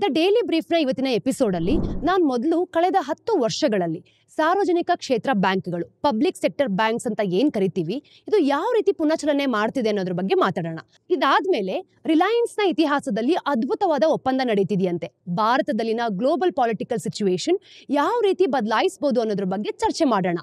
The daily ಬ್ರೀಫ್ನ ಇವತ್ತಿನ ಎಪಿಸೋಡಲ್ಲಿ ನಾನು ಮೊದಲು ಕಳೆದ 10 ವರ್ಷಗಳಲ್ಲಿ ಸಾರ್ವಜನಿಕ ಕ್ಷೇತ್ರ ಬ್ಯಾಂಕ್ಗಳು ಪಬ್ಲಿಕ್ ಸೆಕ್ಟರ್ ಬ್ಯಾಂಕ್ಸ್ ಅಂತ ಏನ್ ಕರಿತೀವಿ ಇದು ಯಾವ ರೀತಿ ಪುನಶ್ಚಲನೆ ಮಾಡ್ತಿದೆ ಅನ್ನೋದ್ರ ಬಗ್ಗೆ ಮಾತಾಡೋಣ. ಇದಾದ್ಮೇಲೆ ರಿಲಯನ್ಸ್ನ ಇತಿಹಾಸದಲ್ಲಿ ಅದ್ಭುತವಾದ ಒಪ್ಪಂದ ನಡೀತಿದೆಯಂತೆ. ಭಾರತದಲ್ಲಿನ ಗ್ಲೋಬಲ್ ಪೊಲಿಟಿಕಲ್ ಸಿಚುವೇಶನ್ ಯಾವ ರೀತಿ ಬದಲಾಯಿಸಬಹುದು ಅನ್ನೋದ್ರ ಬಗ್ಗೆ ಚರ್ಚೆ ಮಾಡೋಣ.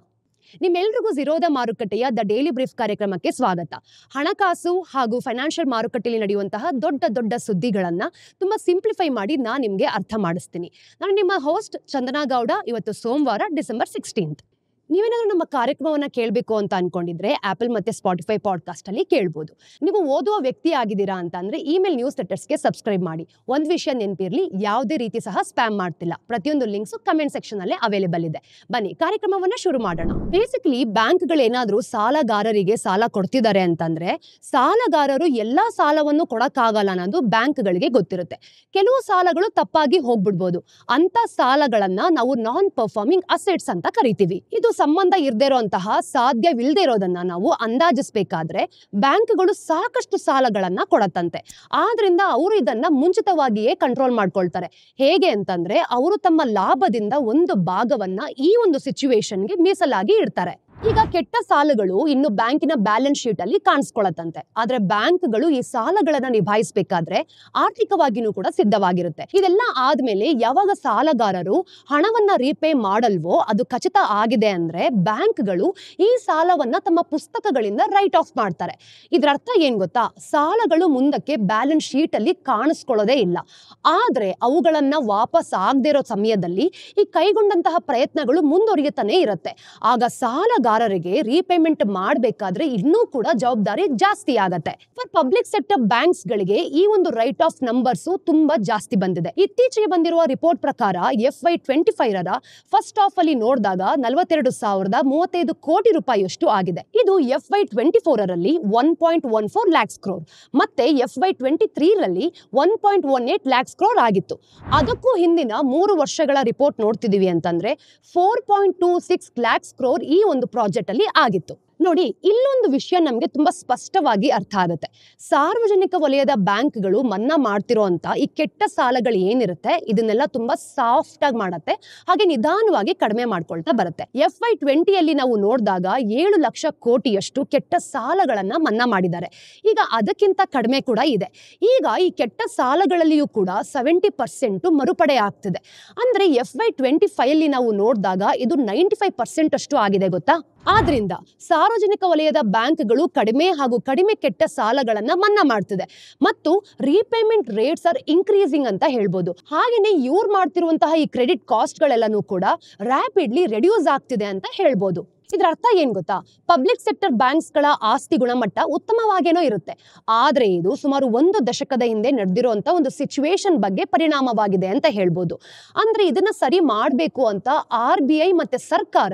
ನಿಮ್ಮೆಲ್ರಿಗೂ ಝೀರೋದ ಮಾರುಕಟ್ಟೆಯ ದ ಡೈಲಿ ಬ್ರೀಫ್ ಕಾರ್ಯಕ್ರಮಕ್ಕೆ ಸ್ವಾಗತ. ಹಣಕಾಸು ಹಾಗೂ ಫೈನಾನ್ಷಿಯಲ್ ಮಾರುಕಟ್ಟೆಯಲ್ಲಿ ನಡೆಯುವಂತಹ ದೊಡ್ಡ ದೊಡ್ಡ ಸುದ್ದಿಗಳನ್ನ ತುಂಬಾ ಸಿಂಪ್ಲಿಫೈ ಮಾಡಿ ನಾನು ನಿಮಗೆ ಅರ್ಥ ಮಾಡಿಸ್ತೀನಿ. ನಾನು ನಿಮ್ಮ ಹೋಸ್ಟ್ ಚಂದನಾ ಗೌಡ. ಇವತ್ತು ಸೋಮವಾರ ಡಿಸೆಂಬರ್ 16. ನೀವೇನಾದ್ರೂ ನಮ್ಮ ಕಾರ್ಯಕ್ರಮವನ್ನ ಕೇಳಬೇಕು ಅಂತ ಅನ್ಕೊಂಡಿದ್ರೆ ಆಪಲ್ ಮತ್ತೆ ಸ್ಪಾಟಿಫೈ ಪಾಡ್ಕಾಸ್ಟ್ ಅಲ್ಲಿ ಕೇಳ್ಬೋದು. ನೀವು ಓದುವ ವ್ಯಕ್ತಿ ಆಗಿದ್ದೀರಾ ಅಂತ ಅಂದ್ರೆ ಇಮೇಲ್ ನ್ಯೂಸ್ ಲೆಟರ್ಸ್ಗೆ ಸಬ್ಸ್ಕ್ರೈಬ್ ಮಾಡಿ. ಒಂದ್ ವಿಷಯ ನೆನಪಿರ್ಲಿ, ಯಾವುದೇ ರೀತಿ ಸಹ ಸ್ಪ್ಯಾಮ್ ಮಾಡ್ತಿಲ್ಲ. ಪ್ರತಿಯೊಂದು ಲಿಂಕ್ಸ್ ಕಮೆಂಟ್ ಸೆಕ್ಷನ್ ಅಲ್ಲೇ ಅವೈಲೇಬಲ್ ಇದೆ. ಬನ್ನಿ ಕಾರ್ಯಕ್ರಮವನ್ನ ಶುರು ಮಾಡೋಣ. ಬೇಸಿಕಲಿ ಬ್ಯಾಂಕ್ಗಳೇನಾದ್ರೂ ಸಾಲಗಾರರಿಗೆ ಸಾಲ ಕೊಡ್ತಿದ್ದಾರೆ ಅಂತಂದ್ರೆ ಸಾಲಗಾರರು ಎಲ್ಲಾ ಸಾಲವನ್ನು ಕೊಡಕ್ಕಾಗಲ್ಲ ಅನ್ನೋದು ಬ್ಯಾಂಕ್ಗಳಿಗೆ ಗೊತ್ತಿರುತ್ತೆ. ಕೆಲವು ಸಾಲಗಳು ತಪ್ಪಾಗಿ ಹೋಗ್ಬಿಡ್ಬೋದು. ಅಂತ ಸಾಲಗಳನ್ನ ನಾವು ನಾನ್ ಪರ್ಫಾರ್ಮಿಂಗ್ ಅಸೆಟ್ಸ್ ಅಂತ ಕರಿತೀವಿ. ಇದು ಸಂಬಂಧ ಇರದೇ ಇರುವಂತಹ ಸಾಧ್ಯವಿಲ್ಲದೆ ಇರೋದನ್ನ ನಾವು ಅಂದಾಜಿಸಬೇಕಾದ್ರೆ ಬ್ಯಾಂಕ್ಗಳು ಸಾಕಷ್ಟು ಸಾಲಗಳನ್ನ ಕೊಡತ್ತಂತೆ. ಆದ್ರಿಂದ ಅವರು ಇದನ್ನ ಮುಂಚಿತವಾಗಿಯೇ ಕಂಟ್ರೋಲ್ ಮಾಡ್ಕೊಳ್ತಾರೆ. ಹೇಗೆ ಅಂತಂದ್ರೆ ಅವರು ತಮ್ಮ ಲಾಭದಿಂದ ಒಂದು ಭಾಗವನ್ನ ಈ ಒಂದು ಸಿಚುವೇಶನ್ಗೆ ಮೀಸಲಾಗಿ ಇಡ್ತಾರೆ. ಈಗ ಕೆಟ್ಟ ಸಾಲಗಳು ಇನ್ನು ಬ್ಯಾಂಕಿನ ಬ್ಯಾಲೆನ್ಸ್ ಶೀಟ್ ಅಲ್ಲಿ ಕಾಣಿಸ್ಕೊಳತ್ತಂತೆ. ಆದ್ರೆ ಬ್ಯಾಂಕ್ಗಳು ಈ ಸಾಲಗಳನ್ನ ನಿಭಾಯಿಸಬೇಕಾದ್ರೆ ಆರ್ಥಿಕವಾಗಿನೂ ಕೂಡ ಸಿದ್ಧವಾಗಿರುತ್ತೆ. ಇದೆಲ್ಲ ಆದ್ಮೇಲೆ ಯಾವಾಗ ಸಾಲಗಾರರು ಹಣವನ್ನ ರೀಪೇ ಮಾಡಲ್ವೋ ಅದು ಖಚಿತ ಆಗಿದೆ ಅಂದ್ರೆ ಬ್ಯಾಂಕ್ಗಳು ಈ ಸಾಲವನ್ನ ತಮ್ಮ ಪುಸ್ತಕಗಳಿಂದ ರೈಟ್ ಆಫ್ ಮಾಡ್ತಾರೆ. ಇದ್ರ ಅರ್ಥ ಏನ್ ಗೊತ್ತಾ? ಸಾಲಗಳು ಮುಂದಕ್ಕೆ ಬ್ಯಾಲೆನ್ಸ್ ಶೀಟ್ ಅಲ್ಲಿ ಕಾಣಿಸ್ಕೊಳ್ಳೋದೇ ಇಲ್ಲ. ಆದ್ರೆ ಅವುಗಳನ್ನ ವಾಪಸ್ ಆಗದೆ ಇರೋ ಸಮಯದಲ್ಲಿ ಈ ಕೈಗೊಂಡಂತಹ ಪ್ರಯತ್ನಗಳು ಮುಂದುವರಿಯುತ್ತಾನೆ ಇರುತ್ತೆ. ಆಗ ಸಾಲಗಾರರಿಗೆ ರೀಪೇಮೆಂಟ್ ಮಾಡಬೇಕಾದ್ರೆ ಇನ್ನೂ ಕೂಡ ಜವಾಬ್ದಾರಿ ಜಾಸ್ತಿ ಆಗತ್ತೆ. ಫಾರ್ ಪಬ್ಲಿಕ್ ಸೆಕ್ಟರ್ ಬ್ಯಾಂಕ್ಸ್ ಗಳಿಗೆ ಈ ಒಂದು ರೈಟ್ ಆಫ್ ನಂಬರ್ಸ್ ತುಂಬಾ ಜಾಸ್ತಿ ಬಂದಿದೆ. ಇತ್ತೀಚೆಗೆ ಬಂದಿರುವ ರಿಪೋರ್ಟ್ ಪ್ರಕಾರ FY25 ಫಸ್ಟ್ ಹಾಫ್ ಅಲ್ಲಿ ನೋಡಿದಾಗ 42,035 ಕೋಟಿ ರೂಪಾಯಿಯಷ್ಟು ಆಗಿದೆ. ಇದು FY24 1.14 lakhs crore ಮತ್ತೆ FY23 1.18 lakhs crore ಆಗಿತ್ತು. ಅದಕ್ಕೂ ಹಿಂದಿನ 3 ವರ್ಷಗಳ ರಿಪೋರ್ಟ್ ನೋಡ್ತಿದೀವಿ ಅಂತಂದ್ರೆ 4.26 lakhs crore ಈ ಒಂದು ಪ್ರಾಜೆಕ್ಟ್ ಅಲ್ಲಿ ಆಗಿತ್ತು. ನೋಡಿ, ಇಲ್ಲೊಂದು ವಿಷಯ ನಮ್ಗೆ ತುಂಬಾ ಸ್ಪಷ್ಟವಾಗಿ ಅರ್ಥ ಆಗುತ್ತೆ. ಸಾರ್ವಜನಿಕ ವಲಯದ ಬ್ಯಾಂಕ್ಗಳು ಮನ್ನಾ ಮಾಡ್ತಿರೋ ಅಂತ ಈ ಕೆಟ್ಟ ಸಾಲಗಳು ಏನಿರುತ್ತೆ ಇದನ್ನೆಲ್ಲ ತುಂಬಾ ಸಾಫ್ಟ್ ಆಗಿ ಮಾಡತ್ತೆ, ಹಾಗೆ ನಿಧಾನವಾಗಿ ಕಡಿಮೆ ಮಾಡ್ಕೊಳ್ತಾ ಬರುತ್ತೆ. FY20 ನಾವು ನೋಡಿದಾಗ 7 ಲಕ್ಷ ಕೋಟಿಯಷ್ಟು ಕೆಟ್ಟ ಸಾಲಗಳನ್ನ ಮನ್ನಾ ಮಾಡಿದ್ದಾರೆ. ಈಗ ಅದಕ್ಕಿಂತ ಕಡಿಮೆ ಕೂಡ ಇದೆ. ಈಗ ಈ ಕೆಟ್ಟ ಸಾಲಗಳಲ್ಲಿಯೂ ಕೂಡ 70% ಮರುಪಡೆ ಆಗ್ತಿದೆ. ಅಂದ್ರೆ FY25 ನಾವು ನೋಡಿದಾಗ ಇದು 95% ಅಷ್ಟು ಆಗಿದೆ ಗೊತ್ತಾ? ಆದ್ರಿಂದ ಸಾರ್ವಜನಿಕ ವಲಯದ ಬ್ಯಾಂಕ್ಗಳು ಕಡಿಮೆ ಹಾಗೂ ಕಡಿಮೆ ಕೆಟ್ಟ ಸಾಲಗಳನ್ನ ಮನ್ನಾ ಮಾಡ್ತಿದೆ ಮತ್ತು ರೀಪೇಮೆಂಟ್ ರೇಟ್ಸ್ ಆರ್ ಇನ್ಕ್ರೀಸಿಂಗ್ ಅಂತ ಹೇಳ್ಬೋದು. ಹಾಗೇನೆ ಇವ್ರು ಮಾಡ್ತಿರುವಂತಹ ಈ ಕ್ರೆಡಿಟ್ ಕಾಸ್ಟ್ ಗಳೆಲ್ಲನೂ ಕೂಡ ರ್ಯಾಪಿಡ್ಲಿ ರೆಡ್ಯೂಸ್ ಆಗ್ತಿದೆ ಅಂತ ಹೇಳ್ಬೋದು. ಇದ್ರ ಅರ್ಥ ಏನ್ ಗೊತ್ತಾ? ಪಬ್ಲಿಕ್ ಸೆಕ್ಟರ್ ಬ್ಯಾಂಕ್ಸ್ ಗಳ ಆಸ್ತಿ ಗುಣಮಟ್ಟ ಉತ್ತಮವಾಗೇನೋ ಇರುತ್ತೆ, ಆದ್ರೆ ಇದು ಸುಮಾರು 1 ದಶಕದ ಹಿಂದೆ ನಡೆದಿರುವಂತ ಒಂದು ಸಿಚುವೇಶನ್ ಬಗ್ಗೆ ಪರಿಣಾಮವಾಗಿದೆ ಅಂತ ಹೇಳ್ಬೋದು. ಅಂದ್ರೆ ಇದನ್ನ ಸರಿ ಮಾಡ್ಬೇಕು ಅಂತ RBI ಮತ್ತೆ ಸರ್ಕಾರ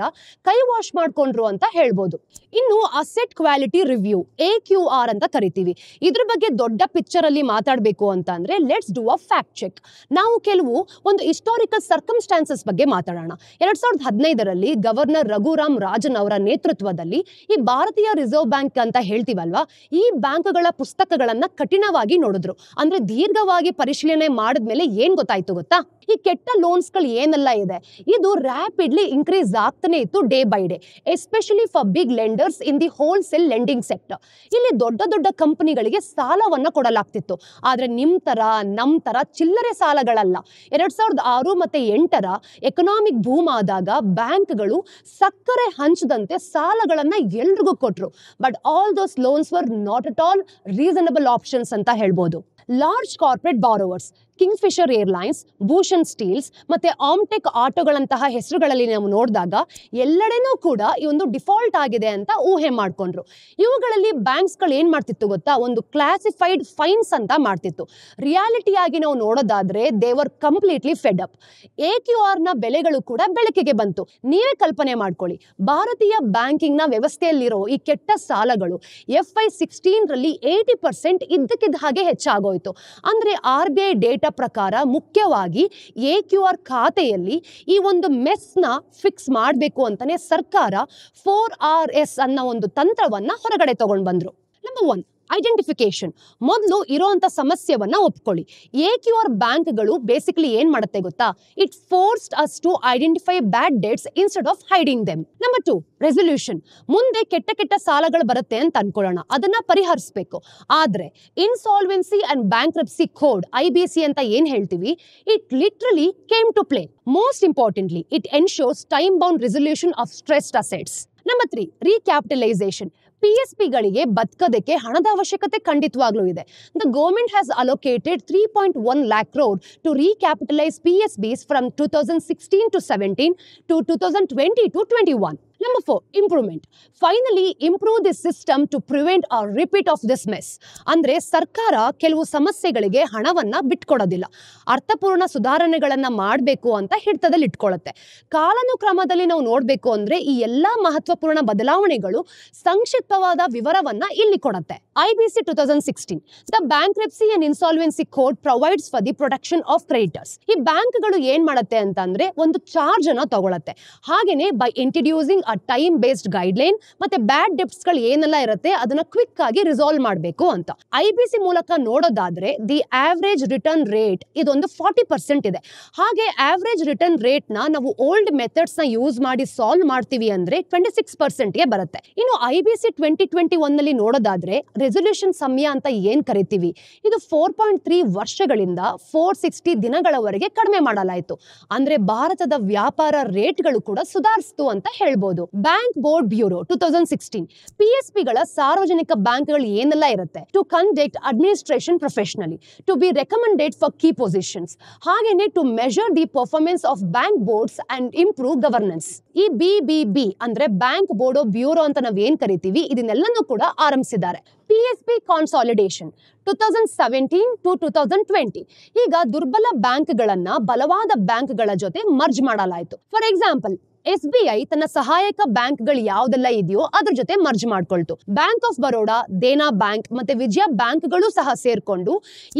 ಕೈ ವಾಶ್ ಮಾಡ್ಕೊಂಡ್ರು ಅಂತ ಹೇಳ್ಬೋದು. ಇನ್ನು ಅಸೆಟ್ ಕ್ವಾಲಿಟಿ ರಿವ್ಯೂ AQR ಅಂತ ಕರಿತೀವಿ. ಇದ್ರ ಬಗ್ಗೆ ದೊಡ್ಡ ಪಿಕ್ಚರ್ ಅಲ್ಲಿ ಮಾತಾಡ್ಬೇಕು ಅಂತ ಅಂದ್ರೆ let's do a fact check. ನಾವು ಕೆಲವು ಒಂದು ಹಿಸ್ಟಾರಿಕಲ್ ಸರ್ಕಮ್ಸ್ಟಾನ್ಸಸ್ ಬಗ್ಗೆ ಮಾತಾಡೋಣ. 2015 ಗವರ್ನರ್ ರಘುರಾಮ್ ರಾಜನ್ ಅವರ ನೇತೃತ್ವದಲ್ಲಿ ಈ ಭಾರತೀಯ ರಿಸರ್ವ್ ಬ್ಯಾಂಕ್ ಅಂತ ಹೇಳ್ತೀವಲ್ವಾ, ಈ ಬ್ಯಾಂಕ್ಗಳ ಪುಸ್ತಕಗಳನ್ನ ಕಠಿಣವಾಗಿ ನೋಡಿದ್ರು. ಅಂದ್ರೆ ದೀರ್ಘವಾಗಿ ಪರಿಶೀಲನೆ ಮಾಡಿದ್ಮೇಲೆ ಏನ್ ಗೊತ್ತಾಯ್ತು ಗೊತ್ತಾ? ಈ ಕೆಟ್ಟ ಲೋನ್ಸ್ ಗಳು ಏನೆಲ್ಲ ಇದೆ ಇದು ರ್ಯಾಪಿಡ್ಲಿ ಇನ್ಕ್ರೀಸ್ ಆಗ್ತಾನೆ ಇತ್ತು day by day, especially for big lenders in the wholesale lending sector. ಇಲ್ಲಿ ದೊಡ್ಡ ದೊಡ್ಡ ಕಂಪನಿಗಳಿಗೆ ಸಾಲವನ್ನ ಕೊಡಲಾಗ್ತಿತ್ತು. ಆದ್ರೆ ನಮ್ ತರ ಚಿಲ್ಲರೆ ಸಾಲಗಳಲ್ಲ. 2006 ಮತ್ತೆ 2008 ಎಕನಾಮಿಕ್ ಬೂಮ್ ಆದಾಗ ಬ್ಯಾಂಕ್ಗಳು ಸಕ್ಕರೆ ಹಂಚದಂತೆ ಸಾಲಗಳನ್ನ ಎಲ್ರಿಗೂ ಕೊಟ್ರು. But all those loans were not at all reasonable options ಅಂತ ಹೇಳ್ಬೋದು. Large corporate borrowers Kingfisher airlines, Bhushan steels ಮತ್ತೆ ಆಮ್ಟೆಕ್ ಆಟೋಗಳಂತಹ ಹೆಸರುಗಳಲ್ಲಿ ನಾವು ನೋಡಿದಾಗ ಎಲ್ಲೆಡೆನೂ ಕೂಡ ಈ ಒಂದು ಡಿಫಾಲ್ಟ್ ಆಗಿದೆ ಅಂತ ಊಹೆ ಮಾಡ್ಕೊಂಡ್ರು. ಇವುಗಳಲ್ಲಿ ಬ್ಯಾಂಕ್ಸ್ ಗಳು ಏನ್ ಮಾಡ್ತಿತ್ತು ಗೊತ್ತಾ? ಒಂದು ಕ್ಲಾಸಿಫೈಡ್ ಫೈನ್ಸ್ ಅಂತ ಮಾಡ್ತಿತ್ತು. ರಿಯಾಲಿಟಿ ಆಗಿ ನಾವು ನೋಡೋದಾದ್ರೆ they were completely Fed up. AQR ನ ಬೆಲೆಗಳು ಕೂಡ ಬೆಳಕಿಗೆ ಬಂತು. ನೀವೇ ಕಲ್ಪನೆ ಮಾಡ್ಕೊಳ್ಳಿ, ಭಾರತೀಯ ಬ್ಯಾಂಕಿಂಗ್ ನ ವ್ಯವಸ್ಥೆಯಲ್ಲಿರೋ ಈ ಕೆಟ್ಟ ಸಾಲಗಳು FY16 80% ಇದ್ದಕ್ಕಿದ್ದ ಹಾಗೆ ಹೆಚ್ಚಾಗೋಯ್ತು. ಅಂದ್ರೆ RBI ಡೇಟಾ ಪ್ರಕಾರ ಮುಖ್ಯವಾಗಿ AQR ಖಾತೆಯಲ್ಲಿ ಈ ಒಂದು ಮೆಸ್ನ ಫಿಕ್ಸ್ ಮಾಡಬೇಕು ಅಂತಾನೆ ಸರ್ಕಾರ 4RS ಅನ್ನೋ ಒಂದು ತಂತ್ರವನ್ನ ಹೊರಗಡೆ ತಗೊಂಡು ಬಂದ್ರು. Number 1, identification. ಮೊದಲು ಇರೋಂಥ ಸಮಸ್ಯೆವನ್ನ ಒಪ್ಕೊಳ್ಳಿ. AQR ಬ್ಯಾಂಕ್ಗಳು ಬೇಸಿಕಲಿ ಏನ್ ಮಾಡುತ್ತೆ ಗೊತ್ತಾ? It forced us to identify bad debts instead of hiding them. Number 2, resolution. ಮುಂದೆ ಕೆಟ್ಟ ಸಾಲಗಳು ಬರುತ್ತೆ ಅಂತ ಅನ್ಕೊಳ್ಳೋಣ, ಅದನ್ನ ಪರಿಹರಿಸಬೇಕು. ಆದ್ರೆ insolvency and bankruptcy code, IBC ಅಂತ ಏನ್ ಹೇಳ್ತೀವಿ, it literally came to play. Most importantly, it ensures time bound resolution of stressed assets. Number 3, recapitalisation. PSPಗಳಿಗೆ ಬದುಕೋದಕ್ಕೆ ಹಣದ ಅವಶ್ಯಕತೆ ಖಂಡಿತವಾಗ್ಲೂ ಇದೆ. The government has allocated 3.1 lakh crore to recapitalise PSBs from 2016 to 17 to 2020 to 21. Number 4, improvement. Finally, improve the system to prevent a repeat of this mess. ಅಂದ್ರೆ ಸರ್ಕಾರ ಕೆಲವು ಸಮಸ್ಯೆಗಳಿಗೆ ಹಣವನ್ನ ಬಿಟ್ಕೊಡೋದಿಲ್ಲ, ಅರ್ಥಪೂರ್ಣ ಸುಧಾರಣೆಗಳನ್ನ ಮಾಡಬೇಕು ಅಂತ ಹಿಡಿತದಲ್ಲಿ ಇಟ್ಕೊಳ್ಳುತ್ತೆ. ಕಾಲಾನುಕ್ರಮದಲ್ಲಿ ನಾವು ನೋಡಬೇಕು ಅಂದ್ರೆ ಈ ಎಲ್ಲಾ ಮಹತ್ವಪೂರ್ಣ ಬದಲಾವಣೆಗಳು ಸಂಕ್ಷಿಪ್ತವಾದ ವಿವರವನ್ನ ಇಲ್ಲಿ ಕೊಡುತ್ತೆ. IBC 2016, the bankruptcy and insolvency code provides for the protection of creditors. ಈ ಬ್ಯಾಂಕ್ಗಳು ಏನ್ ಮಾಡುತ್ತೆ ಅಂತಂದ್ರೆ ಒಂದು ಚಾರ್ಜ್ ಅನ್ನ ತಗೊಳುತ್ತೆ. ಹಾಗೇನೆ by introducing time based guideline ಮತ್ತೆ ಬ್ಯಾಡ್ ಡೆಪ್ಸ್ ಗಳು ಏನೆಲ್ಲ ಇರುತ್ತೆ ಅದನ್ನ ಕ್ವಿಕ್ ಆಗಿ ರಿಸಾಲ್ವ್ ಮಾಡಬೇಕು ಅಂತ. IBC ಮೂಲಕ ನೋಡೋದಾದ್ರೆ ದಿ ಆವರೇಜ್ ರಿಟರ್ನ್ ರೇಟ್ ಇದೊಂದು 40% ಇದೆ. ಹಾಗೆ ಆವರೇಜ್ ರಿಟರ್ನ್ ರೇಟ್ ನಾವು ಓಲ್ಡ್ ಮೆಥಡ್ಸ್ ನ ಯೂಸ್ ಮಾಡಿ ಸಾಲ್ವ್ ಮಾಡ್ತೀವಿ ಅಂದ್ರೆ 26% ಗೆ ಬರುತ್ತೆ. ಇನ್ನು IBC 2021 ನಲ್ಲಿ ನೋಡೋದಾದ್ರೆ ರೆಸೊಲ್ಯೂಷನ್ ಸಮಯ ಅಂತ ಏನ್ ಕರಿತೀವಿ, ಇದು 4.3 ವರ್ಷಗಳಿಂದ 460 ದಿನಗಳವರೆಗೆ ಕಡಿಮೆ ಮಾಡಲಾಯಿತು. ಅಂದ್ರೆ ಭಾರತದ ವ್ಯಾಪಾರ ರೇಟ್ಗಳು ಕೂಡ ಸುಧಾರಿಸಿತು ಅಂತ ಹೇಳ್ಬೋದು. ಬ್ಯಾಂಕ್ ಬೋರ್ಡ್ ಬ್ಯೂರೋ 2016, PSPಗಳ ಸಾರ್ವಜನಿಕ ಬ್ಯಾಂಕ್ಗಳು ಏನೆಲ್ಲ ಇರುತ್ತೆ, to conduct administration professionally, to be recommended for key positions, ಹಾಗೇನೆ to measure the performance of bank boards and improve governance. ಈ BBB ಅಂದ್ರೆ ಬ್ಯಾಂಕ್ ಬೋರ್ಡ್ ಬ್ಯೂರೋ ಅಂತ ನಾವ್ ಏನ್ ಕರಿತೀವಿ, ಇದನ್ನೆಲ್ಲನೂ ಕೂಡ ಆರಂಭಿಸಿದ್ದಾರೆ. PSP ಕಾನ್ಸಾಲಿಡೇಷನ್ 2017 to 2020. ಈಗ ದುರ್ಬಲ ಬ್ಯಾಂಕ್ಗಳನ್ನ ಬಲವಾದ ಬ್ಯಾಂಕ್ಗಳ ಜೊತೆ ಮರ್ಜ್ ಮಾಡಲಾಯಿತು. ಫಾರ್ ಎಕ್ಸಾಂಪಲ್, SBI ತನ್ನ ಸಹಾಯಕ ಬ್ಯಾಂಕ್ಗಳು ಯಾವ್ದೆಲ್ಲ ಇದೆಯೋ ಅದ್ರ ಜೊತೆ ಮರ್ಜ್ ಮಾಡ್ಕೊಳ್ತು. Bank of Baroda, Dena bank ಮತ್ತೆ ವಿಜಯ ಬ್ಯಾಂಕ್ಗಳು ಸಹ ಸೇರ್ಕೊಂಡು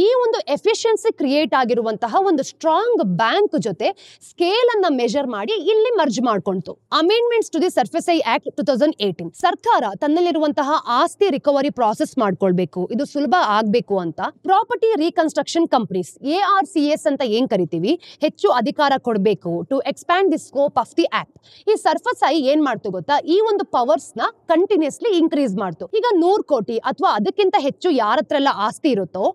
ಈ ಒಂದು ಎಫಿಷಿಯನ್ಸಿ ಕ್ರಿಯೇಟ್ ಆಗಿರುವಂತಹ ಒಂದು ಸ್ಟ್ರಾಂಗ್ ಬ್ಯಾಂಕ್ ಜೊತೆ ಸ್ಕೇಲ್ ಅನ್ನ ಮೆಜರ್ ಮಾಡಿ ಇಲ್ಲಿ ಮರ್ಜ್ ಮಾಡ್ಕೊಂತು. Amendments to the SARFAESI act 2018, ಸರ್ಕಾರ ತನ್ನಲ್ಲಿರುವಂತಹ ಆಸ್ತಿ ರಿಕವರಿ ಪ್ರಾಸೆಸ್ ಮಾಡ್ಕೊಳ್ಬೇಕು, ಇದು ಸುಲಭ ಆಗ್ಬೇಕು ಅಂತ ಪ್ರಾಪರ್ಟಿ ರೀಕನ್ಸ್ಟ್ರಕ್ಷನ್ ಕಂಪನೀಸ್ ARCS ಅಂತ ಏನ್ ಕರಿತೀವಿ ಹೆಚ್ಚು ಅಧಿಕಾರ ಕೊಡಬೇಕು to expand the scope of the act. ಈ ಸರ್ಫಸೈ ಏನ್ ಮಾಡ್ತು ಗೊತ್ತಾ, ಈ ಒಂದು ಪವರ್ಸ್ ನ ಕಂಟಿನ್ಯೂಸ್ಲಿ ಇನ್ಕ್ರೀಸ್ ಮಾಡ್ತು. ಈಗ 100 ಕೋಟಿ ಅಥವಾ ಅದಕ್ಕಿಂತ ಹೆಚ್ಚು ಯಾರ ಹತ್ರ ಎಲ್ಲ ಆಸ್ತಿ ಇರುತ್ತೋ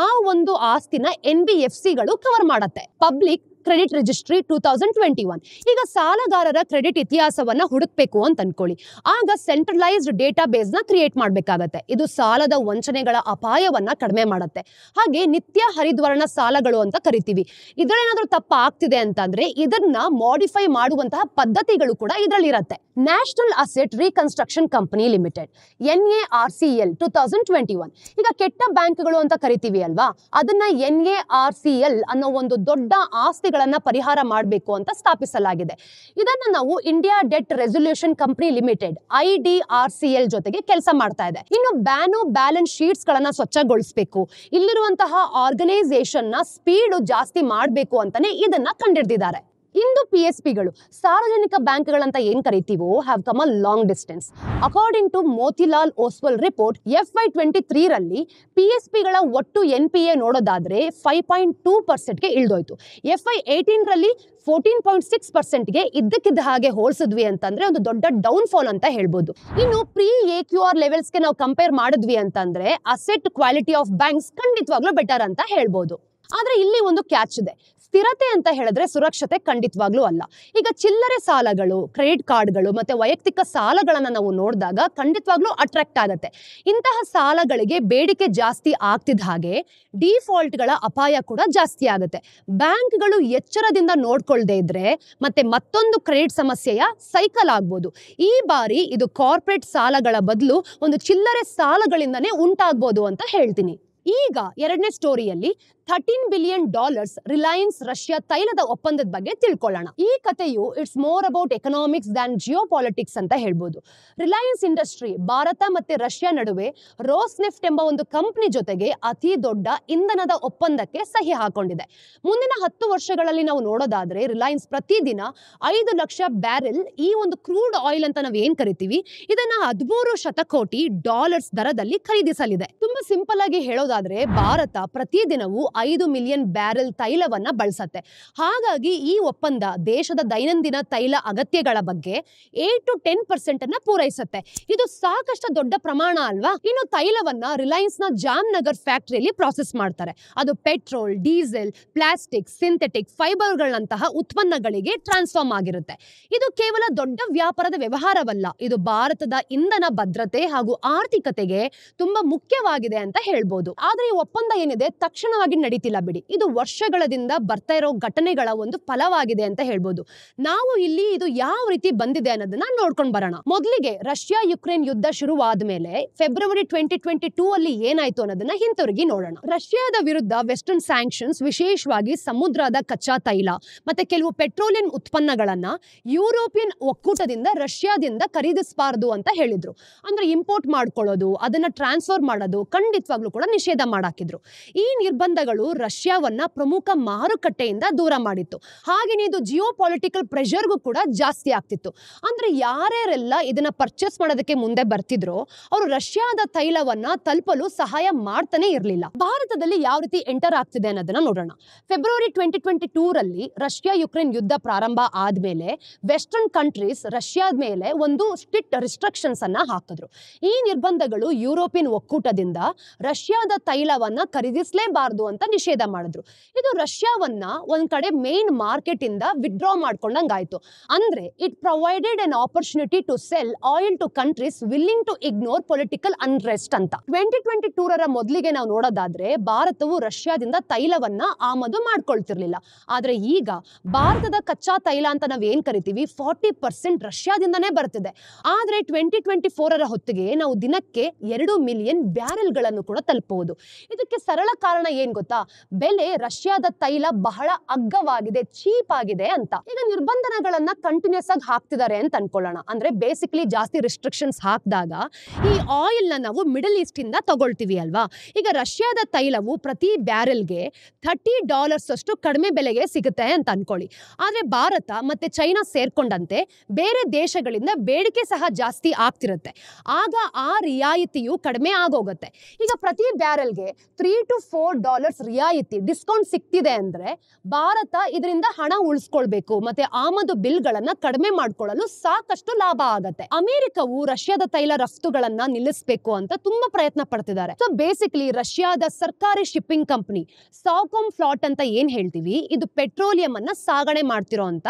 ಆ ಒಂದು ಆಸ್ತಿನ NBFCಗಳು ಕವರ್ ಮಾಡತ್ತೆ. Public credit registry 2021. ಈಗ ಸಾಲಗಾರರ ಕ್ರೆಡಿಟ್ ಇತಿಹಾಸವನ್ನ ಹುಡುಕ್ಬೇಕು ಅಂತ ಅನ್ಕೊಳ್ಳಿ, ಆಗ ಸೆಂಟ್ರಲೈಸ್ಡ್ ಡೇಟಾ ಬೇಸ್ ನ ಕ್ರಿಯೇಟ್ ಮಾಡ್ಬೇಕಾಗತ್ತೆ. ಇದು ಸಾಲದ ವಂಚನೆಗಳ ಅಪಾಯವನ್ನ ಕಡಿಮೆ ಮಾಡುತ್ತೆ. ಹಾಗೆ ನಿತ್ಯ ಹರಿದ್ವರ್ಣ ಸಾಲಗಳು ಅಂತ ಕರಿತೀವಿ, ಇದ್ರಲ್ಲೇನಾದ್ರೂ ತಪ್ಪ ಆಗ್ತಿದೆ ಅಂತಂದ್ರೆ ಇದನ್ನ ಮಾಡಿಫೈ ಮಾಡುವಂತಹ ಪದ್ಧತಿಗಳು ಕೂಡ ಇದರಲ್ಲಿ ಇರುತ್ತೆ. National asset reconstruction company limited NARCL 2021. ಈಗ ಕೆಟ್ಟ ಬ್ಯಾಂಕ್ಗಳು ಅಂತ ಕರಿತೀವಿ ಅಲ್ವಾ, ಅದನ್ನ NARCL ಅನ್ನೋ ಒಂದು ದೊಡ್ಡ ಆಸ್ತಿ ಪರಿಹಾರ ಮಾಡಬೇಕು ಅಂತ ಸ್ಥಾಪಿಸಲಾಗಿದೆ. ಇದನ್ನ ನಾವು India debt resolution company limited IDRCL ಜೊತೆಗೆ ಕೆಲಸ ಮಾಡ್ತಾ ಇದೆ. ಇನ್ನು ಬ್ಯಾಲೆನ್ಸ್ ಶೀಟ್ಸ್ ಗಳನ್ನ ಸ್ವಚ್ಛಗೊಳಿಸಬೇಕು, ಇಲ್ಲಿರುವಂತಹ ಆರ್ಗನೈಸೇಷನ್ ನ ಸ್ಪೀಡ್ ಜಾಸ್ತಿ ಮಾಡಬೇಕು ಅಂತಾನೆ ಇದನ್ನ ಕಂಡಿಡಿದಿದ್ದಾರೆ. ಇಂದು PSPಗಳು ಸಾರ್ವಜನಿಕ ಬ್ಯಾಂಕ್ಗಳಂತ ಏನ್ ಕರಿತೀವೋ have come a long distance. According to Motilal Oswal report, FY 23 ರಲ್ಲಿ PSPಗಳ ಒಟ್ಟು NPA ನೋಡೋದಾದ್ರೆ 5.2% ಗೆ ಇಳಿದೋಯ್ತು. FY 18 ರಲ್ಲಿ 14.6% ಗೆ ಇದ್ದಕ್ಕಿದ್ದ ಹಾಗೆ ಹೋಲಿಸಿದ್ವಿ ಅಂತಂದ್ರೆ ಒಂದು ದೊಡ್ಡ ಡೌನ್ ಫಾಲ್ ಅಂತ ಹೇಳ್ಬೋದು. ಇನ್ನು ಪ್ರೀ AQR ಲೆವೆಲ್ಸ್ ಗೆ ನಾವು ಕಂಪೇರ್ ಮಾಡಿದ್ವಿ ಅಂತಂದ್ರೆ ಅಸೆಟ್ ಕ್ವಾಲಿಟಿ ಆಫ್ ಬ್ಯಾಂಕ್ಸ್ ಖಂಡಿತವಾಗ್ಲೂ ಬೆಟರ್ ಅಂತ ಹೇಳ್ಬೋದು. ಆದ್ರೆ ಇಲ್ಲಿ ಒಂದು ಕ್ಯಾಚ್ ಇದೆ. ಸ್ಥಿರತೆ ಅಂತ ಹೇಳಿದ್ರೆ ಸುರಕ್ಷತೆ ಖಂಡಿತವಾಗ್ಲೂ ಅಲ್ಲ. ಈಗ ಚಿಲ್ಲರೆ ಸಾಲಗಳು, ಕ್ರೆಡಿಟ್ ಕಾರ್ಡ್ಗಳು ಮತ್ತೆ ವೈಯಕ್ತಿಕ ಸಾಲಗಳನ್ನ ನಾವು ನೋಡಿದಾಗ ಖಂಡಿತವಾಗ್ಲೂ ಅಟ್ರಾಕ್ಟ್ ಆಗುತ್ತೆ. ಇಂತಹ ಸಾಲಗಳಿಗೆ ಬೇಡಿಕೆ ಜಾಸ್ತಿ ಆಗ್ತಿದ್ದ ಹಾಗೆ ಡಿಫಾಲ್ಟ್ಗಳ ಅಪಾಯ ಕೂಡ ಜಾಸ್ತಿ ಆಗುತ್ತೆ. ಬ್ಯಾಂಕ್ಗಳು ಎಚ್ಚರದಿಂದ ನೋಡ್ಕೊಳ್ದೇ ಇದ್ರೆ ಮತ್ತೆ ಮತ್ತೊಂದು ಕ್ರೆಡಿಟ್ ಸಮಸ್ಯೆಯ ಸೈಕಲ್ ಆಗ್ಬೋದು. ಈ ಬಾರಿ ಇದು ಕಾರ್ಪೊರೇಟ್ ಸಾಲಗಳ ಬದಲು ಒಂದು ಚಿಲ್ಲರೆ ಸಾಲಗಳಿಂದನೇ ಉಂಟಾಗ್ಬೋದು ಅಂತ ಹೇಳ್ತೀನಿ. ಈಗ ಎರಡನೇ ಸ್ಟೋರಿಯಲ್ಲಿ $13 ಬಿಲಿಯನ್ ರಿಲಯನ್ಸ್ ರಷ್ಯಾ ತೈಲದ ಒಪ್ಪಂದದ ಬಗ್ಗೆ ತಿಳ್ಕೊಳ್ಳೋಣ. ಈ ಕಥೆಯು it's more about economics than Jio politics ಅಂತ ಹೇಳ್ಬೋದು. ರಿಲಯನ್ಸ್ ಇಂಡಸ್ಟ್ರಿ ಭಾರತ ಮತ್ತೆ ರಷ್ಯಾ ನಡುವೆ ರೋಸ್ನೆಫ್ಟ್ ಎಂಬ ಒಂದು ಕಂಪನಿ ಜೊತೆಗೆ ಅತಿ ದೊಡ್ಡ ಇಂಧನದ ಒಪ್ಪಂದಕ್ಕೆ ಸಹಿ ಹಾಕೊಂಡಿದೆ. ಮುಂದಿನ 10 ವರ್ಷಗಳಲ್ಲಿ ನಾವು ನೋಡೋದಾದ್ರೆ ರಿಲಯನ್ಸ್ ಪ್ರತಿದಿನ 5 ಲಕ್ಷ ಬ್ಯಾರೆಲ್ ಈ ಒಂದು ಕ್ರೂಡ್ ಆಯಿಲ್ ಅಂತ ನಾವು ಏನ್ ಕರಿತೀವಿ ಇದನ್ನ 13 ಶತಕೋಟಿ ಡಾಲರ್ಸ್ ದರದಲ್ಲಿ ಖರೀದಿಸಲಿದೆ. ತುಂಬಾ ಸಿಂಪಲ್ ಆಗಿ ಹೇಳೋದಾದ್ರೆ ಭಾರತ ಪ್ರತಿದಿನವೂ 5 ಮಿಲಿಯನ್ ಬ್ಯಾರೆಲ್ ತೈಲವನ್ನ ಬಳಸತ್ತೆ. ಹಾಗಾಗಿ ಈ ಒಪ್ಪಂದ ದೇಶದ ದೈನಂದಿನ ತೈಲ ಅಗತ್ಯಗಳ ಬಗ್ಗೆ 8 to 10% ಅನ್ನ ಪೂರೈಸುತ್ತೆ. ಇದು ಸಾಕಷ್ಟು ದೊಡ್ಡ ಪ್ರಮಾಣ ಅಲ್ವಾ? ಇನ್ನು ತೈಲವನ್ನ ರಿಲಯನ್ಸ್ ನ ಜಾಮ್ನಗರ್ ಫ್ಯಾಕ್ಟರಿಯಲ್ಲಿ ಪ್ರಾಸೆಸ್ ಮಾಡ್ತಾರೆ. ಅದು ಪೆಟ್ರೋಲ್, ಡೀಸೆಲ್, ಪ್ಲಾಸ್ಟಿಕ್, ಸಿಂಥೆಟಿಕ್ ಫೈಬರ್ಗಳಂತಹ ಉತ್ಪನ್ನಗಳಿಗೆ ಟ್ರಾನ್ಸ್ಫಾರ್ಮ್ ಆಗಿರುತ್ತೆ. ಇದು ಕೇವಲ ದೊಡ್ಡ ವ್ಯಾಪಾರದ ವ್ಯವಹಾರವಲ್ಲ, ಇದು ಭಾರತದ ಇಂಧನ ಭದ್ರತೆ ಹಾಗೂ ಆರ್ಥಿಕತೆಗೆ ತುಂಬಾ ಮುಖ್ಯವಾಗಿದೆ ಅಂತ ಹೇಳ್ಬೋದು. ಆದ್ರೆ ಈ ಒಪ್ಪಂದ ಏನಿದೆ ತಕ್ಷಣವಾಗಿ ನಡೀತಿಲ್ಲ ಬಿಡಿ, ಇದು ವರ್ಷಗಳಿಂದ ಬರ್ತಾ ಇರೋ ಘಟನೆಗಳ ಒಂದು ಫಲವಾಗಿದೆ ಅಂತ ಹೇಳ್ಬೋದು. ನಾವು ಇಲ್ಲಿ ಇದು ಯಾವ ರೀತಿ ಬಂದಿದೆ ಅನ್ನೋದನ್ನ ನೋಡ್ಕೊಂಡು ಬರೋಣ. ಮೊದಲಿಗೆ ರಷ್ಯಾ ಯುಕ್ರೇನ್ ಯುದ್ಧ ಶುರುವಾದ ಮೇಲೆ ಫೆಬ್ರವರಿ 2022 ಅಲ್ಲಿ ಏನಾಯ್ತು ಅನ್ನೋದನ್ನ ಹಿಂತಿರುಗಿ ನೋಡೋಣ. ರಷ್ಯಾದ ವಿರುದ್ಧ ವೆಸ್ಟರ್ನ್ ಸ್ಯಾಂಕ್ಷನ್ಸ್, ವಿಶೇಷವಾಗಿ ಸಮುದ್ರದ ಕಚ್ಚಾ ತೈಲ ಮತ್ತೆ ಕೆಲವು ಪೆಟ್ರೋಲಿಯಂ ಉತ್ಪನ್ನಗಳನ್ನ ಯುರೋಪಿಯನ್ ಒಕ್ಕೂಟದಿಂದ ರಷ್ಯಾದಿಂದ ಖರೀದಿಸಬಾರದು ಅಂತ ಹೇಳಿದ್ರು. ಅಂದ್ರೆ ಇಂಪೋರ್ಟ್ ಮಾಡ್ಕೊಳ್ಳೋದು, ಅದನ್ನ ಟ್ರಾನ್ಸ್ಫರ್ ಮಾಡೋದು ಖಂಡಿತವಾಗ್ಲೂ ಕೂಡ ನಿಷೇಧ ಮಾಡಾಕಿದ್ರು. ಈ ನಿರ್ಬಂಧಗಳು ರಷ್ಯಾವನ್ನ ಪ್ರಮುಖ ಮಾರುಕಟ್ಟೆಯಿಂದ ದೂರ ಮಾಡಿತ್ತು. ಹಾಗೇನೆ ಇದು ಜಿಯೋ ಪೊಲಿಟಿಕಲ್ ಪ್ರೆಷರ್ಗೂ ಕೂಡ ಜಾಸ್ತಿ ಆಗ್ತಿತ್ತು. ಅಂದ್ರೆ ಯಾರ್ಯಾರೆಲ್ಲ ಇದನ್ನ ಪರ್ಚೇಸ್ ಮಾಡೋದಕ್ಕೆ ಮುಂದೆ ಬರ್ತಿದ್ರು ಅವರು ರಷ್ಯಾದ ತೈಲವನ್ನ ತಲುಪಲು ಸಹಾಯ ಮಾಡ್ತಾನೆ ಇರಲಿಲ್ಲ. ಭಾರತದಲ್ಲಿ ಯಾವ ರೀತಿ ಎಂಟರ್ ಆಗ್ತಿದೆ ಅನ್ನೋದನ್ನ ನೋಡೋಣ. ಫೆಬ್ರವರಿ 2022 ರಲ್ಲಿ ರಷ್ಯಾ ಯುಕ್ರೇನ್ ಯುದ್ಧ ಪ್ರಾರಂಭ ಆದ್ಮೇಲೆ ವೆಸ್ಟರ್ನ್ ಕಂಟ್ರೀಸ್ ರಷ್ಯಾದ ಮೇಲೆ ಒಂದು ಸ್ಟ್ರಿಕ್ಟ್ ರಿಸ್ಟ್ರಿಕ್ಷನ್ಸ್ ಅನ್ನ ಹಾಕಿದ್ರು. ಈ ನಿರ್ಬಂಧಗಳು ಯುರೋಪಿಯನ್ ಒಕ್ಕೂಟದಿಂದ ರಷ್ಯಾದ ತೈಲವನ್ನ ಖರೀದಿಸಲೇಬಾರದು ಅಂತ ನಿಷೇಧ ಮಾಡಿದ್ರು. ಇದು ರಷ್ಯಾವನ್ನ ಒಂದ್ ಕಡೆ ಮೇನ್ ಮಾರ್ಕೆಟ್ ಇಂದ ವಿಡ್ರಾ ಮಾಡ್ಕೊಂಡಂಗಾಯ್ತು. ಅಂದ್ರೆ it provided an opportunity to sell oil to countries willing to ignore political unrest ಅಂತ. 2022 ರ ಮೊದಲಿಗೆ ನಾವು ನೋಡೋದಾದ್ರೆ ಭಾರತವು ರಷ್ಯಾದಿಂದ ತೈಲವನ್ನ ಆಮದು ಮಾಡ್ಕೊಳ್ತಿರ್ಲಿಲ್ಲ. ಆದ್ರೆ ಈಗ ಭಾರತದ ಕಚ್ಚಾ ತೈಲ ಅಂತ ನಾವ್ ಏನ್ ಕರಿತೀವಿ 40% ರಷ್ಯಾದಿಂದನೇ ಬರ್ತಿದೆ. ಆದ್ರೆ 2024 ರ ಹೊತ್ತಿಗೆ ನಾವು ದಿನಕ್ಕೆ 2 ಮಿಲಿಯನ್ ಬ್ಯಾರೆಲ್ಗಳನ್ನು ಕೂಡ ತಲುಪಬಹುದು. ಇದಕ್ಕೆ ಸರಳ ಕಾರಣ ಏನ್ ಗೊತ್ತಾ? ಬೆಲೆ ರಷ್ಯಾದ ತೈಲ ಬಹಳ ಅಗ್ಗವಾಗಿದೆ, ಚೀಪ್ ಆಗಿದೆ ಅಂತ. ಈಗ ನಿರ್ಬಂಧನಗಳನ್ನ ಕಂಟಿನ್ಯೂಸ್ ಆಗಿ ಹಾಕ್ತಿದ್ದಾರೆ ಅಂತ ಅನ್ಕೊಳ್ಳೋಣ. ಅಂದ್ರೆ ಬೇಸಿಕಲಿ ಜಾಸ್ತಿ ರಿಸ್ಟ್ರಿಕ್ಷನ್ಸ್ ಹಾಕಿದಾಗ ಈ ಆಯಿಲ್ ನ ನಾವು ಮಿಡಲ್ ಈಸ್ಟ್ ಇಂದ ತಗೊಳ್ತೀವಿ ಅಲ್ವಾ? ಈಗ ರಷ್ಯಾದ ತೈಲವು ಪ್ರತಿ ಬ್ಯಾರೆಲ್ಗೆ $30 ಅಷ್ಟು ಕಡಿಮೆ ಬೆಲೆಗೆ ಸಿಗುತ್ತೆ ಅಂತ ಅನ್ಕೊಳ್ಳಿ. ಆದ್ರೆ ಭಾರತ ಮತ್ತೆ ಚೈನಾ ಸೇರ್ಕೊಂಡಂತೆ ಬೇರೆ ದೇಶಗಳಿಂದ ಬೇಡಿಕೆ ಸಹ ಜಾಸ್ತಿ ಆಗ್ತಿರುತ್ತೆ. ಆಗ ಆ ರಿಯಾಯಿತಿಯು ಕಡಿಮೆ ಆಗೋಗುತ್ತೆ. ಈಗ ಪ್ರತಿ ಬ್ಯಾರೆಲ್ಗೆ $3 to $4 ರಿಯಾಯಿತಿ ಡಿಸ್ಕೌಂಟ್ ಸಿಗ್ತಿದೆ ಅಂದ್ರೆ ಭಾರತ ಇದರಿಂದ ಹಣ ಉಳಿಸ್ಕೊಳ್ಬೇಕು ಮತ್ತೆ ಆಮದು ಬಿಲ್ಗಳನ್ನ ಕಡಿಮೆ ಮಾಡ್ಕೊಳ್ಳಲು ಸಾಕಷ್ಟು ಲಾಭ ಆಗತ್ತೆ. ಅಮೆರಿಕವು ರಷ್ಯಾದ ತೈಲ ರಫ್ತುಗಳನ್ನ ನಿಲ್ಲಿಸಬೇಕು ಅಂತ ತುಂಬಾ ಪ್ರಯತ್ನ ಪಡ್ತಿದ್ದಾರೆ. ಸೊ ಬೇಸಿಕಲಿ ರಷ್ಯಾದ ಸರ್ಕಾರಿ ಶಿಪ್ಪಿಂಗ್ ಕಂಪನಿ ಸಾಕೋಮ್ ಫ್ಲಾಟ್ ಅಂತ ಏನ್ ಹೇಳ್ತೀವಿ, ಇದು ಪೆಟ್ರೋಲಿಯಂ ಅನ್ನ ಸಾಗಣೆ ಮಾಡ್ತಿರೋ ಅಂತ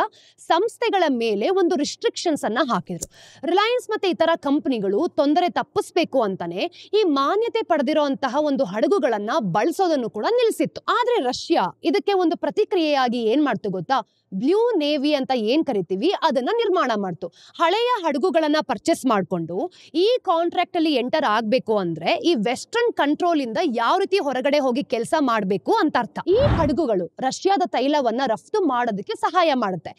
ಸಂಸ್ಥೆಗಳ ಮೇಲೆ ಒಂದು ರಿಸ್ಟ್ರಿಕ್ಷನ್ಸ್ ಅನ್ನ ಹಾಕಿದ್ರು. ರಿಲಯನ್ಸ್ ಮತ್ತೆ ಇತರ ಕಂಪನಿಗಳು ತೊಂದರೆ ತಪ್ಪಿಸ್ಬೇಕು ಅಂತಾನೆ ಈ ಮಾನ್ಯತೆ ಪಡೆದಿರುವಂತಹ ಒಂದು ಹಡಗುಗಳನ್ನ ಬಳಸೋದನ್ನು ಕೂಡ ನಿಲ್ಲಿಸಿತ್ತು. ಆದ್ರೆ ರಷ್ಯಾ ಇದಕ್ಕೆ ಒಂದು ಪ್ರತಿಕ್ರಿಯೆಯಾಗಿ ಏನ್ ಮಾಡ್ತು ಗೊತ್ತಾ? ಬ್ಲೂ ನೇವಿ ಅಂತ ಏನ್ ಕರಿತೀವಿ ಅದನ್ನ ನಿರ್ಮಾಣ ಮಾಡ್ತು. ಹಳೆಯ ಹಡಗುಗಳನ್ನ ಪರ್ಚೇಸ್ ಮಾಡ್ಕೊಂಡು ಈ ಕಾಂಟ್ರಾಕ್ಟ್ ಅಲ್ಲಿ ಎಂಟರ್ ಆಗ್ಬೇಕು ಅಂದ್ರೆ ಈ ವೆಸ್ಟರ್ನ್ ಕಂಟ್ರೋಲ್ ಇಂದ ಯಾವ ರೀತಿ ಹೊರಗಡೆ ಹೋಗಿ ಕೆಲಸ ಮಾಡ್ಬೇಕು ಅಂತ ಅರ್ಥ. ಈ ಹಡಗುಗಳು ರಷ್ಯಾದ ತೈಲವನ್ನ ರಫ್ತು ಮಾಡೋದಕ್ಕೆ ಸಹಾಯ ಮಾಡುತ್ತೆ.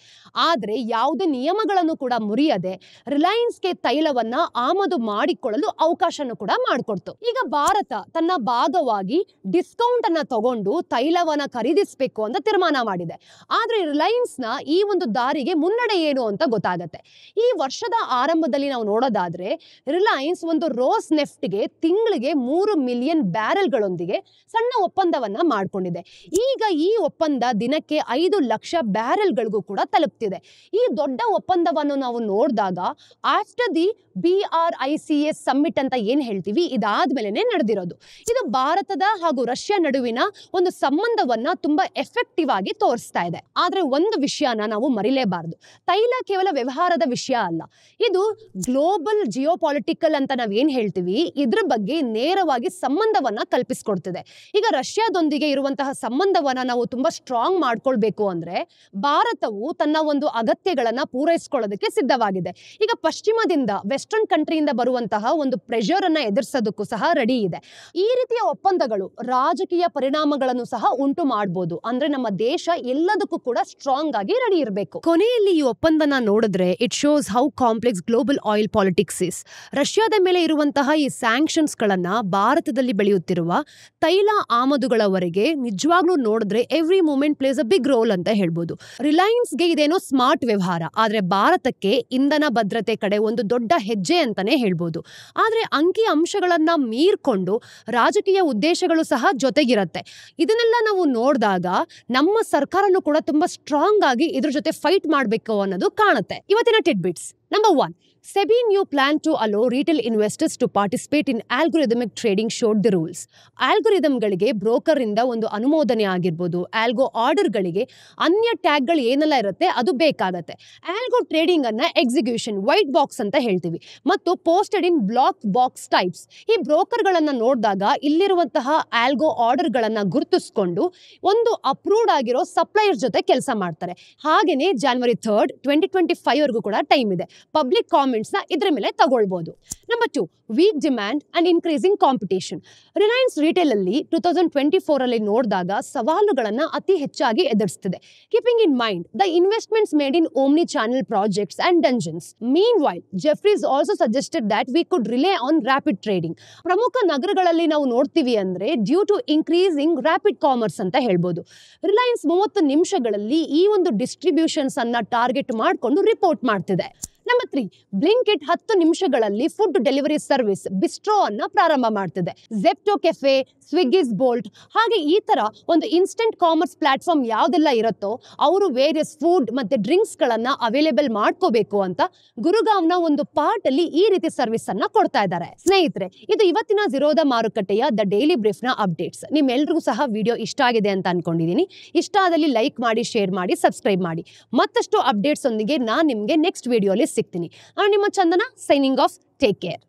ಆದ್ರೆ ಯಾವುದೇ ನಿಯಮಗಳನ್ನು ಕೂಡ ಮುರಿಯದೆ ರಿಲಯನ್ಸ್ಗೆ ತೈಲವನ್ನ ಆಮದು ಮಾಡಿಕೊಳ್ಳಲು ಅವಕಾಶನೂ ಕೂಡ ಮಾಡಿಕೊಡ್ತು. ಈಗ ಭಾರತ ತನ್ನ ಭಾಗವಾಗಿ ಡಿಸ್ಕೌಂಟ್ ಅನ್ನ ತಗೊಂಡು ತೈಲವನ್ನ ಖರೀದಿಸಬೇಕು ಅಂತ ತೀರ್ಮಾನ ಮಾಡಿದೆ. ಆದ್ರೆ ರಿಲಯನ್ಸ್ ನ ಈ ಒಂದು ದಾರಿಗೆ ಮುನ್ನಡೆ ಏನು ಅಂತ ಗೊತ್ತಾಗತ್ತೆ. ಈ ವರ್ಷದ ಆರಂಭದಲ್ಲಿ ನಾವು ನೋಡೋದಾದ್ರೆ ರಿಲಯನ್ಸ್ ಒಂದು ರೋಸ್ ನೆಫ್ಟ್ಗೆ ತಿಂಗಳಿಗೆ 3 ಮಿಲಿಯನ್ ಬ್ಯಾರೆಲ್ಗಳೊಂದಿಗೆ ಸಣ್ಣ ಒಪ್ಪಂದವನ್ನ ಮಾಡ್ಕೊಂಡಿದೆ. ಈಗ ಈ ಒಪ್ಪಂದ ದಿನಕ್ಕೆ 5 ಲಕ್ಷ ಬ್ಯಾರೆಲ್ಗಳಿಗೂ ಕೂಡ ತಲುಪ್ತಿದೆ. ಈ ದೊಡ್ಡ ಒಪ್ಪಂದವನ್ನು ನಾವು ನೋಡಿದಾಗ ಆಫ್ಟರ್ ದಿ BRICS ಸಮ್ಮಿಟ್ ಅಂತ ಏನ್ ಹೇಳ್ತೀವಿ ಇದಾದ್ಮೇಲೆ ನಡೆದಿರೋದು. ಇದು ಭಾರತದ ಹಾಗೂ ರಷ್ಯಾ ನಡುವಿನ ಒಂದು ಸಂಬಂಧವನ್ನ ತುಂಬಾ ಎಫೆಕ್ಟಿವ್ ಆಗಿ ತೋರಿಸ್ತಾ ಇದೆ. ಆದ್ರೆ ಒಂದು ವಿಷಯನ ನಾವು ಮರಿಲೇಬಾರದು. ತೈಲ ಕೇವಲ ವ್ಯವಹಾರದ ವಿಷಯ ಅಲ್ಲ, ಇದು ಗ್ಲೋಬಲ್ ಜಿಯೋ ಪಾಲಿಟಿಕಲ್ ಅಂತ ನಾವ್ ಏನ್ ಹೇಳ್ತೀವಿ ಇದ್ರ ಬಗ್ಗೆ ನೇರವಾಗಿ ಸಂಬಂಧವನ್ನ ಕಲ್ಪಿಸ್ಕೊಡ್ತಿದೆ. ಈಗ ರಷ್ಯಾದೊಂದಿಗೆ ಇರುವಂತಹ ಸಂಬಂಧವನ್ನ ನಾವು ತುಂಬಾ ಸ್ಟ್ರಾಂಗ್ ಮಾಡ್ಕೊಳ್ಬೇಕು ಅಂದ್ರೆ ಭಾರತವು ತನ್ನ ಒಂದು ಅಗತ್ಯಗಳನ್ನ ಪೂರೈಸ್ಕೊಳ್ಳೋದಕ್ಕೆ ಸಿದ್ಧವಾಗಿದೆ. ಈಗ ಪಶ್ಚಿಮದಿಂದ ವೆಸ್ಟರ್ನ್ ಕಂಟ್ರಿಯಿಂದ ಬರುವಂತಹ ಒಂದು ಪ್ರೆಷರ್ ಅನ್ನ ಎದುರಿಸೋದಕ್ಕೂ ಸಹ ರೆಡಿ ಇದೆ. ಈ ರೀತಿಯ ಒಪ್ಪಂದಗಳು ರಾಜಕೀಯ ಪರಿಣಾಮಗಳನ್ನು ಸಹ ಉಂಟು ಮಾಡಬಹುದು. ಅಂದ್ರೆ ನಮ್ಮ ದೇಶ ಎಲ್ಲದಕ್ಕೂ ಕೂಡ ಸ್ಟ್ರಾಂಗ್ ಆಗಿ ರೆಡಿ ಇರಬೇಕು. ಕೊನೆಯಲ್ಲಿ ಈ ಒಪ್ಪಂದನ ನೋಡಿದ್ರೆ it shows how complex global oil politics is. ರಷ್ಯಾದ ಮೇಲೆ ಇರುವಂತಹ ಈ ಸ್ಯಾಂಕ್ಷನ್ಸ್ ಗಳನ್ನ ಭಾರತದಲ್ಲಿ ಬೆಳೆಯುತ್ತಿರುವ ತೈಲ ಆಮದುಗಳವರೆಗೆ ನಿಜವಾಗ್ಲೂ ನೋಡಿದ್ರೆ every moment plays a big role ಅಂತ ಹೇಳ್ಬೋದು. ರಿಲಯನ್ಸ್ಗೆ ಇದೇನೋ ಸ್ಮಾರ್ಟ್ ವ್ಯವಹಾರ, ಆದ್ರೆ ಭಾರತಕ್ಕೆ ಇಂಧನ ಭದ್ರತೆ ಕಡೆ ಒಂದು ದೊಡ್ಡ ಹೆಜ್ಜೆ ಅಂತಾನೆ ಹೇಳ್ಬೋದು. ಆದ್ರೆ ಅಂಕಿ ಅಂಶಗಳನ್ನ ಮೀರ್ಕೊಂಡು ರಾಜಕೀಯ ಉದ್ದೇಶಗಳು ಸಹ ಜೊತೆಗಿರತ್ತೆ. ಇದನ್ನೆಲ್ಲ ನಾವು ನೋಡಿದಾಗ ನಮ್ಮ ಸರ್ಕಾರನೂ ಕೂಡ ತುಂಬಾ ಸ್ಟ್ರಾಂಗ್ ಆಗಿ ಇದ್ರ ಜೊತೆ ಫೈಟ್ ಮಾಡಬೇಕು ಅನ್ನೋದು ಕಾಣುತ್ತೆ. ಇವತ್ತಿನ tidbits. Number 1, SEBI new plan to allow retail investors to participate in algorithmic trading showed the rules. ಆಲ್ಗೊರಿದಮ್ಗಳಿಗೆ ಬ್ರೋಕರ್ ಇಂದ ಒಂದು ಅನುಮೋದನೆ ಆಗಿರ್ಬೋದು, ಆಲ್ಗೋ ಆರ್ಡರ್ಗಳಿಗೆ ಅನ್ಯ ಟ್ಯಾಗ್ಗಳು ಏನೆಲ್ಲ ಇರುತ್ತೆ ಅದು ಬೇಕಾಗತ್ತೆ. ಆಲ್ಗೋ ಟ್ರೇಡಿಂಗ್ ಅನ್ನ ಎಕ್ಸಿಕ್ಯೂಷನ್ ವೈಟ್ ಬಾಕ್ಸ್ ಅಂತ ಹೇಳ್ತೀವಿ ಮತ್ತು ಪೋಸ್ಟೆಡ್ ಇನ್ ಬ್ಲಾಕ್ ಬಾಕ್ಸ್ ಟೈಪ್ಸ್. ಈ ಬ್ರೋಕರ್ಗಳನ್ನ ನೋಡಿದಾಗ ಇಲ್ಲಿರುವಂತಹ ಆಲ್ಗೋ ಆರ್ಡರ್ಗಳನ್ನ ಗುರುತಿಸಿಕೊಂಡು ಒಂದು ಅಪ್ರೂವ್ಡ್ ಆಗಿರೋ ಸಪ್ಲೈಯರ್ ಜೊತೆ ಕೆಲಸ ಮಾಡ್ತಾರೆ. ಹಾಗೇನೆ January 3rd, 2025 ವರೆಗೂ ಕೂಡ ಟೈಮ್ ಇದೆ. ಪಬ್ಲಿಕ್ ಕಾಮೆಂಟ್ಸ್ ನ ಇದ್ರ ಮೇಲೆ ತಗೊಳ್ಬಹುದು. Number 2, weak demand and increasing competition. Reliance retail ಅಲ್ಲಿ 2024 ಅಲ್ಲಿ ನೋಡಿದಾಗ ಸವಾಲುಗಳನ್ನ ಅತಿ ಹೆಚ್ಚಾಗಿ ಎದುರಿಸುತ್ತಿದೆ. Keeping in mind the investments made in omni channel projects and dungeons. Meanwhile Jefferies also suggested that we could rely on rapid trading. ಪ್ರಮುಖ ನಗರಗಳಲ್ಲಿ ನಾವು ನೋಡ್ತೀವಿ ಅಂದ್ರೆ due to increasing rapid commerce ಅಂತ ಹೇಳ್ಬೋದು. ರಿಲಯನ್ಸ್ 30 ನಿಮಿಷಗಳಲ್ಲಿ ಈ ಒಂದು ಡಿಸ್ಟ್ರಿಬ್ಯೂಷನ್ಸ್ ಅನ್ನ ಟಾರ್ಗೆಟ್ ಮಾಡಿಕೊಂಡು ರಿಪೋರ್ಟ್ ಮಾಡ್ತಿದೆ. ನಂಬರ್ 3, ಬ್ಲಿಂಕಿಟ್ 10 ನಿಮಿಷಗಳಲ್ಲಿ ಫುಡ್ ಡೆಲಿವರಿ ಸರ್ವಿಸ್ ಬಿಸ್ಟ್ರೋ ಅನ್ನ ಪ್ರಾರಂಭ ಮಾಡ್ತಿದೆ. ಜೆಪ್ಟೋ ಕೆಫೆ, ಸ್ವಿಗ್ಗಿಸ್ ಬೋಲ್ಟ್ ಹಾಗೆ ಈ ತರ ಒಂದು ಇನ್ಸ್ಟೆಂಟ್ ಕಾಮರ್ಸ್ ಪ್ಲಾಟ್ಫಾರ್ಮ್ ಯಾವ್ದೆಲ್ಲ ಇರುತ್ತೋ ಅವರು ವೇರಿಯಸ್ ಫುಡ್ ಮತ್ತೆ ಡ್ರಿಂಕ್ಸ್ ಗಳನ್ನ ಅವೈಲೇಬಲ್ ಮಾಡ್ಕೋಬೇಕು ಅಂತ ಗುರುಗಾಂವ್ನ ಒಂದು ಪಾರ್ಟ್ ಅಲ್ಲಿ ಈ ರೀತಿ ಸರ್ವಿಸ್ ಅನ್ನ ಕೊಡ್ತಾ ಇದ್ದಾರೆ. ಸ್ನೇಹಿತರೆ, ಇದು ಇವತ್ತಿನ ಝೀರೋದ ಮಾರುಕಟ್ಟೆಯ ದ ಡೈಲಿ ಬ್ರೀಫ್ ನ ಅಪ್ಡೇಟ್ಸ್. ನಿಮ್ಮೆಲ್ರಿಗೂ ಸಹ ವಿಡಿಯೋ ಇಷ್ಟ ಆಗಿದೆ ಅಂತ ಅನ್ಕೊಂಡಿದೀನಿ. ಇಷ್ಟ ಆದಲ್ಲಿ ಲೈಕ್ ಮಾಡಿ, ಶೇರ್ ಮಾಡಿ, ಸಬ್ಸ್ಕ್ರೈಬ್ ಮಾಡಿ. ಮತ್ತಷ್ಟು ಅಪ್ಡೇಟ್ಸ್ ಒಂದಿಗೆ ನಾನು ನಿಮ್ಗೆ ನೆಕ್ಸ್ಟ್ ವಿಡಿಯೋಲಿ ಸಿಗ್ತೀನಿ. ನಾನು ನಿಮ್ಮ ಚಂದನ, ಸೈನಿಂಗ್ ಆಫ್. Take care.